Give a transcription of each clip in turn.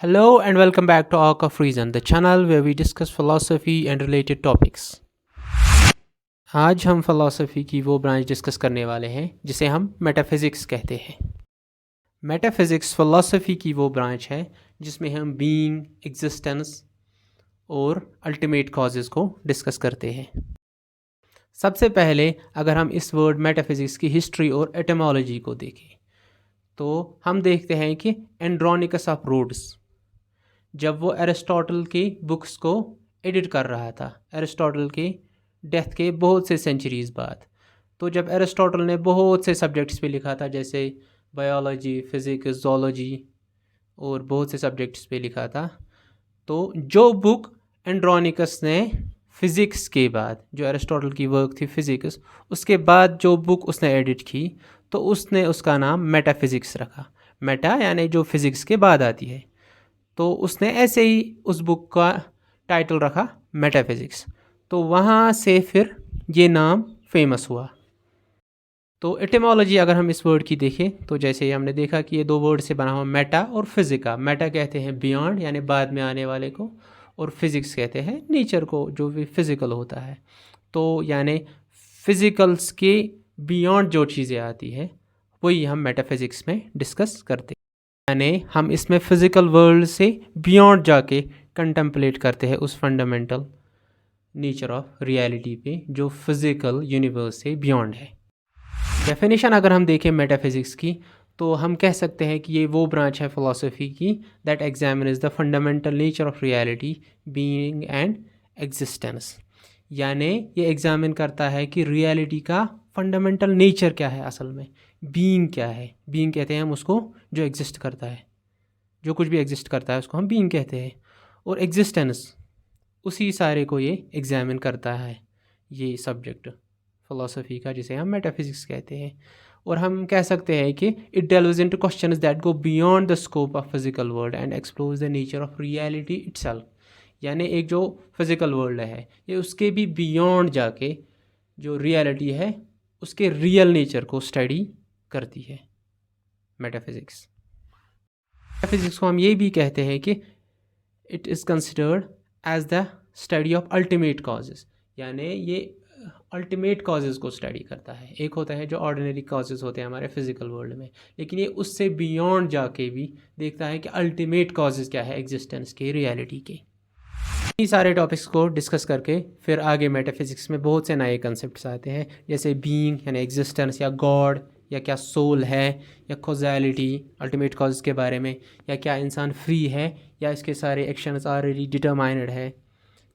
Hello and welcome back to Arc of Reason, the channel where we discuss philosophy and related topics. आज हम philosophy की वो branch discuss करने वाले हैं जिसे हम मेटाफिज़िक्स कहते हैं। मेटाफिज़िक्स philosophy की वो ब्रांच है जिसमें हम बीइंग, एग्जिस्टेंस और अल्टीमेट कॉजेज़ को डिस्कस करते हैं। सबसे पहले अगर हम इस वर्ड मेटाफिज़िक्स की हिस्ट्री और एटमोलॉजी को देखें तो हम देखते हैं कि एंड्रोनिकस ऑफ रोड्स जब वो एरिस्टोटल की बुक्स को एडिट कर रहा था, एरिस्टोटल के डेथ के बहुत से सेंचुरीज़ बाद, तो जब एरिस्टोटल ने बहुत से सब्जेक्ट्स पे लिखा था जैसे बायोलॉजी, फिज़िक्स, ज़ूलॉजी और बहुत से सब्जेक्ट्स पे लिखा था, तो जो बुक एंड्रोनिकस ने फ़िज़िक्स के बाद, जो एरिस्टोटल की वर्क थी फ़िज़िक्स, उसके बाद जो बुक उसने एडिट की तो उसने उसका नाम मेटाफिज़िक्स रखा। मेटा यानी जो फ़िज़िक्स के बाद आती है, तो उसने ऐसे ही उस बुक का टाइटल रखा मेटाफिज़िक्स। तो वहाँ से फिर ये नाम फेमस हुआ। तो एटिमोलॉजी अगर हम इस वर्ड की देखें तो जैसे हमने देखा कि ये दो वर्ड से बना हुआ मेटा और फिज़िका। मेटा कहते हैं बियॉन्ड यानी बाद में आने वाले को, और फिज़िक्स कहते हैं नेचर को जो भी फिज़िकल होता है। तो यानी फिज़िकल्स के बियॉन्ड जो चीज़ें आती है वही हम मेटाफिज़िक्स में डिस्कस करते हैं। यानी हम इसमें फ़िज़िकल वर्ल्ड से बियॉन्ड जाके कंटेम्पलेट करते हैं उस फंडामेंटल नेचर ऑफ रियलिटी पे जो फिज़िकल यूनिवर्स से बियॉन्ड है। डेफिनेशन अगर हम देखें मेटाफिज़िक्स की तो हम कह सकते हैं कि ये वो ब्रांच है फ़िलासफ़ी की that examines the fundamental nature of reality, being and existence. यानी ये एग्जामिन करता है कि रियलिटी का फंडामेंटल नेचर क्या है, असल में बीइंग क्या है। बीइंग कहते हैं हम उसको जो एग्जिस्ट करता है, जो कुछ भी एग्जिस्ट करता है उसको हम बीइंग कहते हैं, और एग्जिस्टेंस उसी सारे को ये एग्जामिन करता है, ये सब्जेक्ट फ़िलासफ़ी का जिसे हम मेटाफिज़िक्स कहते हैं। और हम कह सकते हैं कि it delves into questions that go beyond the scope of physical world and explores the nature of reality itself. यानी एक जो फिज़िकल वर्ल्ड है ये उसके भी बियॉन्ड जाके जो रियलिटी है उसके रियल नेचर को स्टडी करती है मेटाफिज़िक्स। मेटाफिज़िक्स को हम ये भी कहते हैं कि it is considered as the study of ultimate causes. यानी ये अल्टीमेट कॉजेज़ को स्टडी करता है। एक होता है जो ऑर्डिनरी कॉजेज़ होते हैं हमारे फिज़िकल वर्ल्ड में, लेकिन ये उससे बियॉन्ड जाके भी देखता है कि अल्टीमेट कॉजेज़ क्या है एग्जिस्टेंस के, रियलिटी के। इन्हीं सारे टॉपिक्स को डिस्कस करके फिर आगे मेटाफिज़िक्स में बहुत से नए कंसेप्ट्स आते हैं जैसे बीइंग यानी एग्जिस्टेंस, या गॉड, या क्या सोल है, या कॉजेलिटी अल्टीमेट कॉज के बारे में, या क्या इंसान फ्री है, या इसके सारे एक्शंस ऑलरेडी डिटरमाइंड है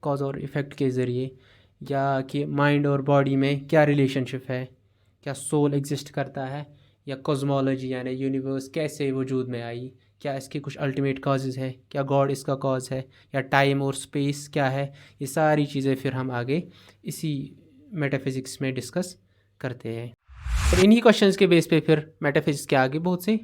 कॉज और इफ़ेक्ट के ज़रिए, या कि माइंड और बॉडी में क्या रिलेशनशिप है, क्या सोल एग्जिस्ट करता है, या कॉस्मोलॉजी यानी यूनिवर्स कैसे वजूद में आई, क्या इसके कुछ अल्टीमेट कॉजेज़ है, क्या गॉड इसका कॉज है, या टाइम और स्पेस क्या है। ये सारी चीज़ें फिर हम आगे इसी मेटाफिज़िक्स में डिस्कस करते हैं। और इन्हीं क्वेश्चंस के बेस पे फिर मेटाफिज़िक्स के आगे बहुत से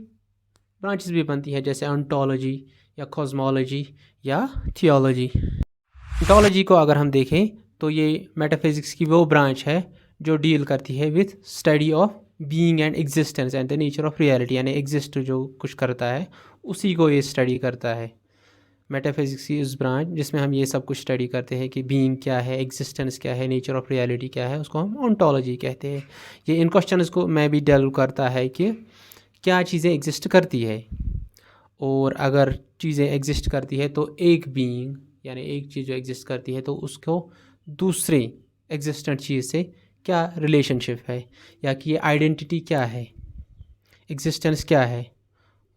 ब्रांचेस भी बनती हैं जैसे ऑन्टोलॉजी, या कॉस्मोलॉजी, या थियोलॉजी। ऑन्टोलॉजी को अगर हम देखें तो ये मेटाफिज़िक्स की वो ब्रांच है जो डील करती है with study of being and existence and the nature of reality. यानी एग्जिस्ट जो कुछ करता है उसी को ये स्टडी करता है। मेटाफिज़िक्स की उस ब्रांच जिसमें हम ये सब कुछ स्टडी करते हैं कि बीइंग क्या है, एग्जिस्टेंस क्या है, नेचर ऑफ रियलिटी क्या है, उसको हम ऑन्टोलॉजी कहते हैं। ये इन क्वेश्चंस को मैं भी डेल्व करता है कि क्या चीज़ें एग्जिस्ट करती है, और अगर चीज़ें एग्जिस्ट करती है तो एक बीइंग यानी एक चीज़ जो एग्जिस्ट करती है तो उसको दूसरे एग्जिस्टेंट चीज़ से क्या रिलेशनशिप है, या कि ये आइडेंटिटी क्या है, एग्जिस्टेंस क्या है,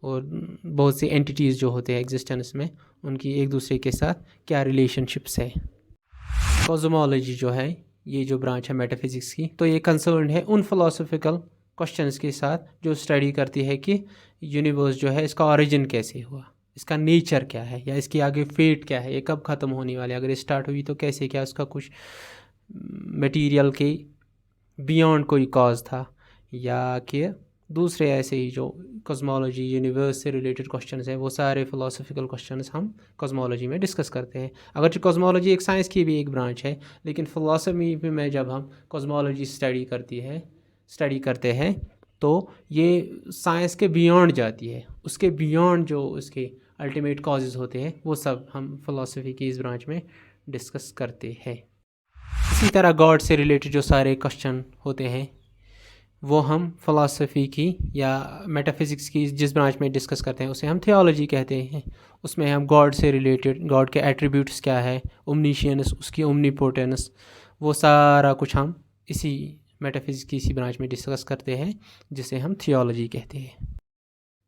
और बहुत सी एंटिटीज़ जो होते हैं एग्जिस्टेंस में उनकी एक दूसरे के साथ क्या रिलेशनशिप्स है। कॉस्मोलॉजी जो है ये जो ब्रांच है मेटाफिज़िक्स की, तो ये कंसर्न है उन फिलोसफिकल क्वेश्चंस के साथ जो स्टडी करती है कि यूनिवर्स जो है इसका ओरिजिन कैसे हुआ, इसका नेचर क्या है, या इसकी आगे फेट क्या है, ये कब ख़त्म होने वाली है, अगर स्टार्ट हुई तो कैसे, क्या उसका कुछ मटेरियल के बियॉन्ड कोई कॉज था, या कि दूसरे ऐसे ही जो कॉस्मोलॉजी यूनिवर्स से रिलेटेड क्वेश्चंस हैं वो सारे फिलोसफिकल क्वेश्चंस हम कॉस्मोलॉजी में डिस्कस करते हैं। अगर कॉस्मोलॉजी एक साइंस की भी एक ब्रांच है, लेकिन फ़िलासफ़ी में जब हम कॉस्मोलॉजी स्टडी करते हैं तो ये साइंस के बियॉन्ड जाती है, उसके बियॉन्ड जो उसके अल्टीमेट कॉजेज़ होते हैं, वो सब हम फ़िलासफ़ी की इस ब्रांच में डिस्कस करते हैं। इसी तरह गॉड से रिलेटेड जो सारे क्वेश्चन होते हैं वो हम फ़िलासफ़ी की या मेटाफिज़िक्स की जिस ब्रांच में डिस्कस करते हैं उसे हम थियोलॉजी कहते हैं। उसमें हम गॉड से रिलेटेड, गॉड के एट्रीब्यूट्स क्या है, ओमनीशियंस, उसकी ओमनीपोटेंस, वो सारा कुछ हम इसी मेटाफिज़िक्स की इसी ब्रांच में डिस्कस करते हैं जिसे हम थियोलॉजी कहते हैं।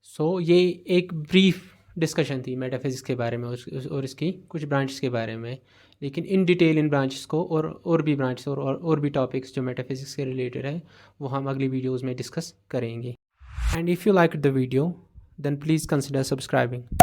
सो ये एक ब्रीफ डिस्कशन थी मेटाफिज़िक्स के बारे में और इसकी कुछ ब्रांचेस के बारे में, लेकिन इन डिटेल इन ब्रांचेस को और भी ब्रांचेस और भी टॉपिक्स जो मेटाफिज़िक्स के रिलेटेड है वो हम अगली वीडियोज़ में डिस्कस करेंगे। And if you like the video then please consider subscribing.